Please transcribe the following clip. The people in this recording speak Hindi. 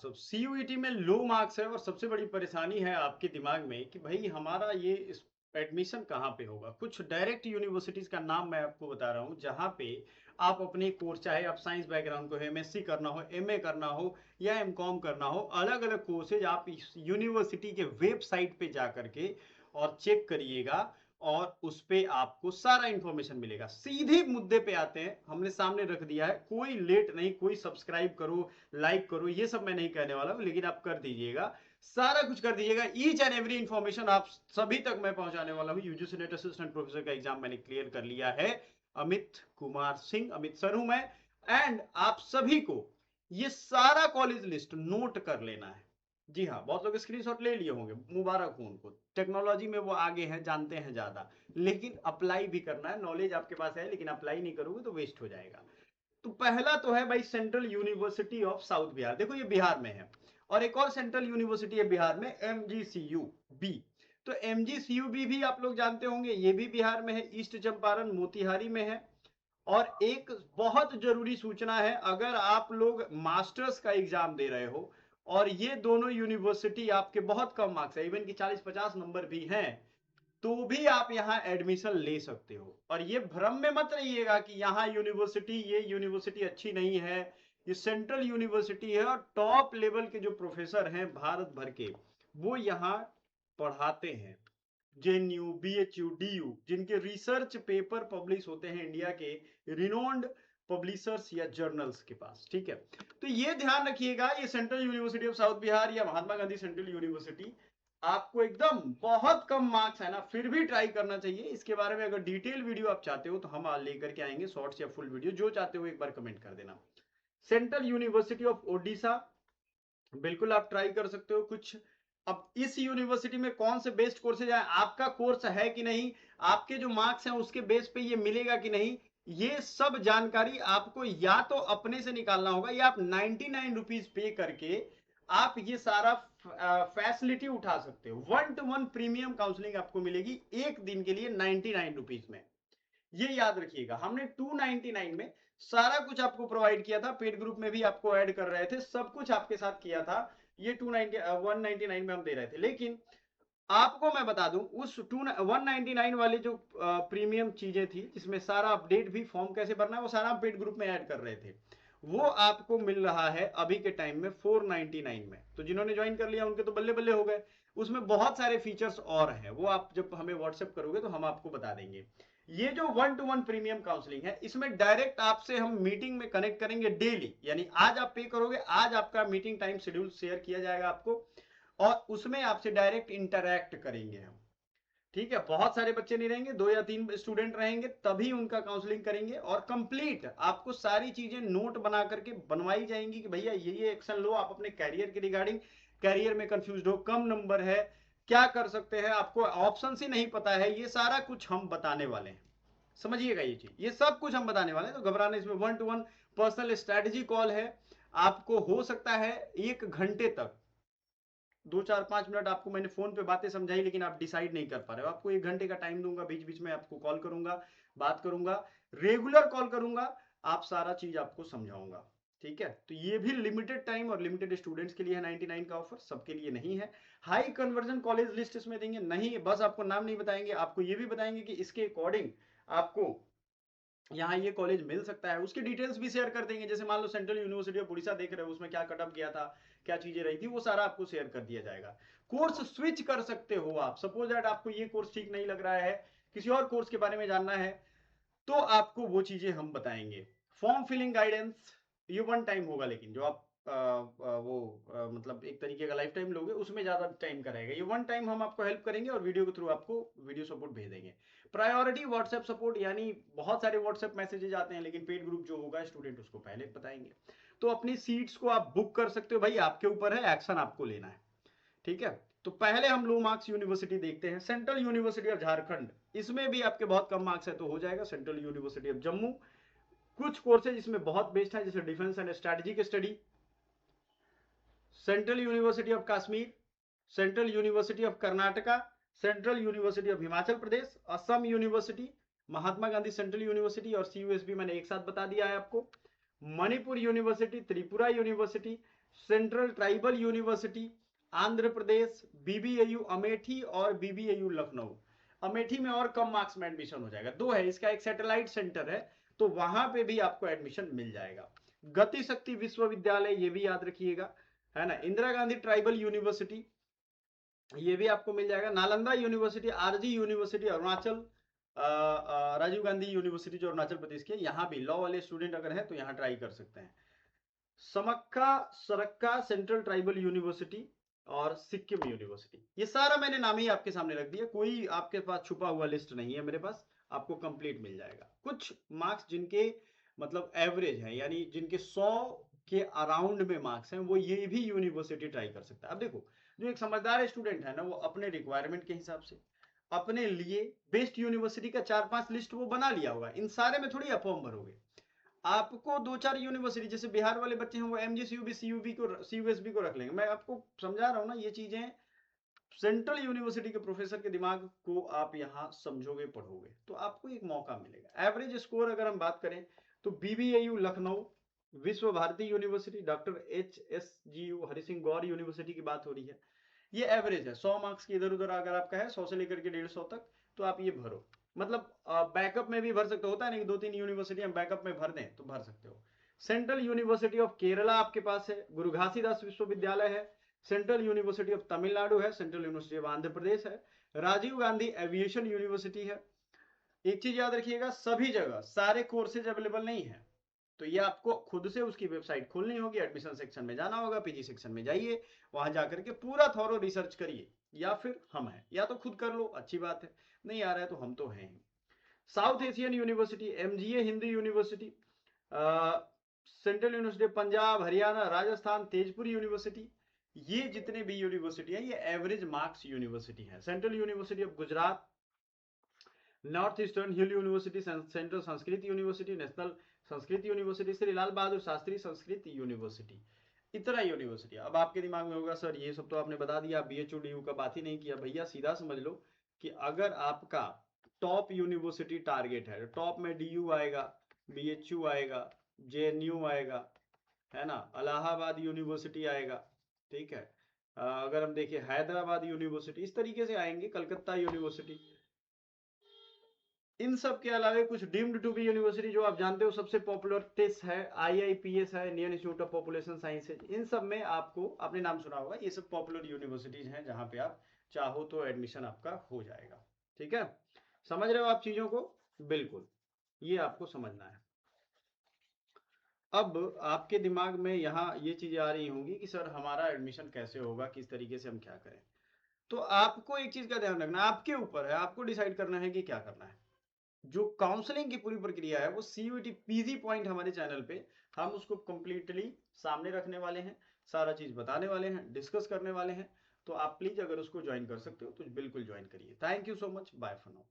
सब सीयूईटी में लो मार्क्स है और सबसे बड़ी परेशानी है आपके दिमाग में कि भाई हमारा ये एडमिशन कहाँ पे होगा। कुछ डायरेक्ट यूनिवर्सिटीज का नाम मैं आपको बता रहा हूँ जहाँ पे आप अपने कोर्स, चाहे आप साइंस बैकग्राउंड को एमएससी करना हो, एमए करना हो या एमकॉम करना हो, अलग अलग कोर्सेज आप इस यूनिवर्सिटी के वेबसाइट पे जा करके और चेक करिएगा और उस पे आपको सारा इंफॉर्मेशन मिलेगा। सीधे मुद्दे पे आते हैं, हमने सामने रख दिया है, कोई लेट नहीं, कोई सब्सक्राइब करो, लाइक करो, ये सब मैं नहीं कहने वाला हूं, लेकिन आप कर दीजिएगा, सारा कुछ कर दीजिएगा। ईच एंड एवरी इंफॉर्मेशन आप सभी तक मैं पहुंचाने वाला हूं। यूजीसी नेट असिस्टेंट प्रोफेसर का एग्जाम मैंने क्लियर कर लिया है। अमित कुमार सिंह, अमित सर हूं मैं। एंड आप सभी को ये सारा कॉलेज लिस्ट नोट कर लेना है। जी हाँ, बहुत लोग स्क्रीनशॉट ले लिए होंगे, मुबारक हो उनको, टेक्नोलॉजी में वो आगे हैं, जानते हैं ज्यादा, लेकिन अप्लाई भी करना है। नॉलेज आपके पास है लेकिन अप्लाई नहीं करोगे तो वेस्ट हो जाएगा। तो पहला तो है भाई central university of south Bihar, देखो ये बिहार में है। और एक और सेंट्रल यूनिवर्सिटी है बिहार में, एमजीसीयू बी। तो एमजीसीयू बी भी आप लोग जानते होंगे, ये भी बिहार में है, ईस्ट चंपारण मोतिहारी में है। और एक बहुत जरूरी सूचना है, अगर आप लोग मास्टर्स का एग्जाम दे रहे हो और ये दोनों यूनिवर्सिटी आपके बहुत कम मार्क्स है, इवन की 40-50 नंबर भी हैं, तो भी आप यहाँ एडमिशन ले सकते हो। और ये भ्रम में मत रहिएगा कि यहाँ यूनिवर्सिटी, ये यूनिवर्सिटी अच्छी नहीं है। ये सेंट्रल यूनिवर्सिटी है और टॉप लेवल के जो प्रोफेसर हैं भारत भर के, वो यहाँ पढ़ाते हैं। जेएनयू, बीएचयू, डीयू, जिनके रिसर्च पेपर पब्लिश होते हैं इंडिया के रिनोन्ड पब्लिशर्स या जर्नल्स के पास, ठीक है। तो ये ध्यान रखिएगा, ये central university of south Bihar या महात्मा गांधी सेंट्रल यूनिवर्सिटी आपको एकदम बहुत कम मार्क्स है ना, फिर भी ट्राई करना चाहिए। इसके बारे में अगर डिटेल वीडियो आप चाहते हो तो हम लेकर के आएंगे, शॉर्ट्स या फुल वीडियो, जो चाहते हो एक बार कमेंट कर देना। सेंट्रल यूनिवर्सिटी ऑफ ओडिशा, बिल्कुल आप ट्राई कर सकते हो कुछ। अब इस यूनिवर्सिटी में कौन से बेस्ट कोर्सेज है, आपका कोर्स है कि नहीं, आपके जो मार्क्स हैं उसके बेस पे ये मिलेगा कि नहीं, ये सब जानकारी आपको या तो अपने से निकालना होगा या आप 99 रुपीज पे करके आप ये सारा फैसिलिटी उठा सकते हो। 1-to-1 प्रीमियम काउंसलिंग आपको मिलेगी एक दिन के लिए 99 रुपीज में। ये याद रखिएगा, हमने 299 में सारा कुछ आपको प्रोवाइड किया था, पेड ग्रुप में भी आपको ऐड कर रहे थे, सब कुछ आपके साथ किया था। ये 199 में हम दे रहे थे, लेकिन आपको मैं बता दूं उस 199 वाले जो प्रीमियम चीजें थी, जिसमें सारा अपडेट भी, फॉर्म कैसे भरना है वो सारा पेड ग्रुप में ऐड कर रहे थे, वो आपको मिल रहा है अभी के टाइम में 499 में। तो जिन्होंने ज्वाइन कर लिया उनके तो बल्ले बल्ले हो गए। उसमें बहुत सारे फीचर्स और हैं, वो आप जब हमें व्हाट्सएप करोगे तो हम आपको बता देंगे। ये जो 1-to-1 प्रीमियम काउंसलिंग है, इसमें डायरेक्ट आपसे हम मीटिंग में कनेक्ट करेंगे डेली, यानी आज आप पे करोगे, आज आपका मीटिंग टाइम शेड्यूल शेयर किया जाएगा आपको, और उसमें आपसे डायरेक्ट इंटरैक्ट करेंगे हम, ठीक है। बहुत सारे बच्चे नहीं रहेंगे, 2 या 3 स्टूडेंट रहेंगे, तभी उनका काउंसलिंग करेंगे। और कंप्लीट आपको सारी चीजें नोट बना करके बनवाई जाएंगी कि भैया ये एक्शन लो आप अपने कैरियर के रिगार्डिंग, कैरियर में कंफ्यूज हो, कम नंबर है, क्या कर सकते हैं, आपको ऑप्शन ही नहीं पता है, ये सारा कुछ हम बताने वाले हैं। समझिएगा ये चीज, ये सब कुछ हम बताने वाले हैं, तो घबराना, इसमें 1-to-1 पर्सनल स्ट्रेटेजी कॉल है। आपको हो सकता है 1 घंटे तक, 2-4-5 मिनट आपको मैंने फोन पे बातें समझाई, लेकिन आप डिसाइड नहीं कर पा रहे हो, आपको 1 घंटे का टाइम दूंगा, बीच बीच में आपको कॉल करूंगा, बात करूंगा, रेगुलर कॉल करूंगा, आप सारा चीज आपको समझाऊंगा, ठीक है। तो ये भी लिमिटेड टाइम और लिमिटेड स्टूडेंट्स के लिए है, 99 का ऑफर, सबके लिए नहीं है। हाई कन्वर्जन कॉलेज लिस्ट इसमें देंगे नहीं, बस आपको नाम नहीं बताएंगे, आपको ये भी बताएंगे कि इसके अकॉर्डिंग आपको यहाँ ये कॉलेज मिल सकता है, उसकी डिटेल्स भी शेयर कर देंगे। जैसे मान लो सेंट्रल यूनिवर्सिटी ऑफ उड़ीसा देख रहे हो, उसमें क्या कटअप गया था, क्या चीजें रही थी, वो सारा आपको शेयर कर दिया जाएगा। कोर्स स्विच कर सकते हो आप, सपोज दैट आपको ये कोर्स ठीक नहीं लग रहा है, किसी और कोर्स के बारे में जानना है, तो आपको वो चीजें हम बताएंगे। फॉर्म फिलिंग गाइडेंस, ये 1 टाइम होगा, लेकिन जो आप मतलब एक तरीके का लाइफ टाइम लोगे उसमें ज्यादा टाइम का रहेगा। ये 1 टाइम हम आपको हेल्प करेंगे और वीडियो के थ्रू आपको वीडियो सपोर्ट भेज देंगे। प्रायोरिटी व्हाट्सएप सपोर्ट, यानी बहुत सारे व्हाट्सएप मैसेजेस आते हैं, लेकिन पेड ग्रुप जो होगा स्टूडेंट उसको पहले बताएंगे। तो अपनी सीट्स को आप बुक कर सकते हो, भाई आपके ऊपर है, एक्शन आपको लेना है, ठीक है। तो पहले हम लो मार्क्स यूनिवर्सिटी देखते हैं, सेंट्रल यूनिवर्सिटी ऑफ झारखंड, इसमें भी आपके बहुत कम मार्क्स है तो हो जाएगा। सेंट्रल यूनिवर्सिटी ऑफ जम्मू, कुछ कोर्सेज इसमें बहुत बेस्ट है, जैसे defence and strategic study. Central university of Kashmir, central university of Karnataka, central university of Himachal Pradesh, Assam university, Mahatma Gandhi central university और सीयूएसबी मैंने एक साथ बता दिया है आपको, Manipur university, Tripura university, central tribal university Andhra Pradesh, BBAU Amethi और बीबीएयू लखनऊ। अमेठी में और कम मार्क्स में एडमिशन हो जाएगा, दो है, इसका एक सैटेलाइट सेंटर है, तो वहां पे भी आपको एडमिशन मिल जाएगा। गति शक्ति विश्वविद्यालय, ये भी याद रखिएगा, है ना। इंदिरा गांधी ट्राइबल यूनिवर्सिटी, ये भी आपको मिल जाएगा। Nalanda university, RG university Arunachal, Rajiv Gandhi university जो अरुणाचल प्रदेश की है, यहाँ भी लॉ वाले स्टूडेंट अगर हैं तो यहाँ ट्राई कर सकते हैं। समक्का सरक्का सेंट्रल ट्राइबल यूनिवर्सिटी और सिक्किम यूनिवर्सिटी, ये सारा मैंने नाम ही आपके सामने रख दिया, कोई आपके पास छुपा हुआ लिस्ट नहीं है मेरे पास, आपको कंप्लीट मिल जाएगा। कुछ मार्क्स जिनके मतलब एवरेज है, यानी जिनके 100 के अराउंड में मार्क्स हैं, वो ये भी यूनिवर्सिटी ट्राई कर सकता है। अब देखो, जो एक समझदार स्टूडेंट है ना, वो अपने रिक्वायरमेंट के हिसाब से अपने लिए बेस्ट यूनिवर्सिटी का 4-5 लिस्ट वो बना लिया होगा, इन सारे में थोड़ी आप फॉर्म भरोगे। आपको 2-4 यूनिवर्सिटी, जैसे बिहार वाले बच्चे हैं वो एमजीसीयूबी सीयूबी को सीयूएसबी को रख लेंगे, मैं आपको समझा रहा हूं ना, ये चीजें सेंट्रल यूनिवर्सिटी के प्रोफेसर के दिमाग को आप यहाँ समझोगे पढ़ोगे तो आपको एक मौका मिलेगा। एवरेज स्कोर अगर हम बात करें तो BBAU Lucknow, Vishwa Bharati university, doctor HSGU Hari Singh Gour university की बात हो रही है, ये एवरेज है। 100 मार्क्स की इधर उधर अगर आपका है, 100 से लेकर के 150 तक, तो आप ये भरो। मतलब बैकअप में भी भर सकते हो, होता है ना कि 2-3 यूनिवर्सिटी हम बैकअप में भर दें तो भर सकते हो। सेंट्रल यूनिवर्सिटी ऑफ केरला आपके पास है, गुरु घासीदास विश्वविद्यालय है, सेंट्रल यूनिवर्सिटी ऑफ तमिलनाडु है, central university of Andhra Pradesh है, राजीव गांधी एविएशन यूनिवर्सिटी है। एक चीज याद रखिएगा, सभी जगह सारे कोर्सेज अवेलेबल नहीं है, तो ये आपको खुद से उसकी वेबसाइट खोलनी होगी, एडमिशन सेक्शन में जाना होगा, पीजी सेक्शन में जाइए, वहां जाकर के पूरा थॉरो रिसर्च करिए, या फिर हम हैं, या तो खुद कर लो, अच्छी बात है, नहीं आ रहा है तो हम तो हैं ही। South Asian university, MGA Hindi university, central university Punjab Haryana Rajasthan, Tezpur university, ये जितने भी यूनिवर्सिटी है ये एवरेज मार्क्स यूनिवर्सिटी है। Central university of Gujarat, North Eastern hill university, central Sanskrit university, national Sanskrit university, Shri Lal Bahadur Shastri Sanskrit university, इतना यूनिवर्सिटी। अब आपके दिमाग में होगा सर ये सब तो आपने बता दिया, बीएचयू डीयू का बात ही नहीं किया। भैया सीधा समझ लो कि अगर आपका टॉप यूनिवर्सिटी टारगेट है, टॉप में डीयू आएगा, बीएचयू आएगा, जेएनयू आएगा, है ना, इलाहाबाद यूनिवर्सिटी आएगा, ठीक है, अगर हम देखें हैदराबाद यूनिवर्सिटी, इस तरीके से आएंगे, कलकत्ता यूनिवर्सिटी, इन सब के अलावा कुछ डीम्ड टू बी यूनिवर्सिटी जो आप जानते हो सबसे पॉपुलर टिस है, आईआईपीएस है, Indian institute of population sciences, इन सब में आपको आपने नाम सुना होगा, ये सब पॉपुलर यूनिवर्सिटीज हैं जहां पे आप चाहो तो एडमिशन आपका हो जाएगा। ठीक है, समझ रहे हो आप चीजों को, बिल्कुल ये आपको समझना है। अब आपके दिमाग में यहाँ ये चीजें आ रही होंगी कि सर हमारा एडमिशन कैसे होगा, किस तरीके से हम क्या करें। तो आपको एक चीज का ध्यान रखना, आपके ऊपर है, आपको डिसाइड करना है कि क्या करना है। जो काउंसलिंग की पूरी प्रक्रिया है वो सीयूईटी पीजी पॉइंट हमारे चैनल पे हम उसको कंप्लीटली सामने रखने वाले हैं, सारा चीज बताने वाले हैं, डिस्कस करने वाले हैं। तो आप प्लीज अगर उसको ज्वाइन कर सकते हो तो बिल्कुल ज्वाइन करिए। Thank you so much, bye for now.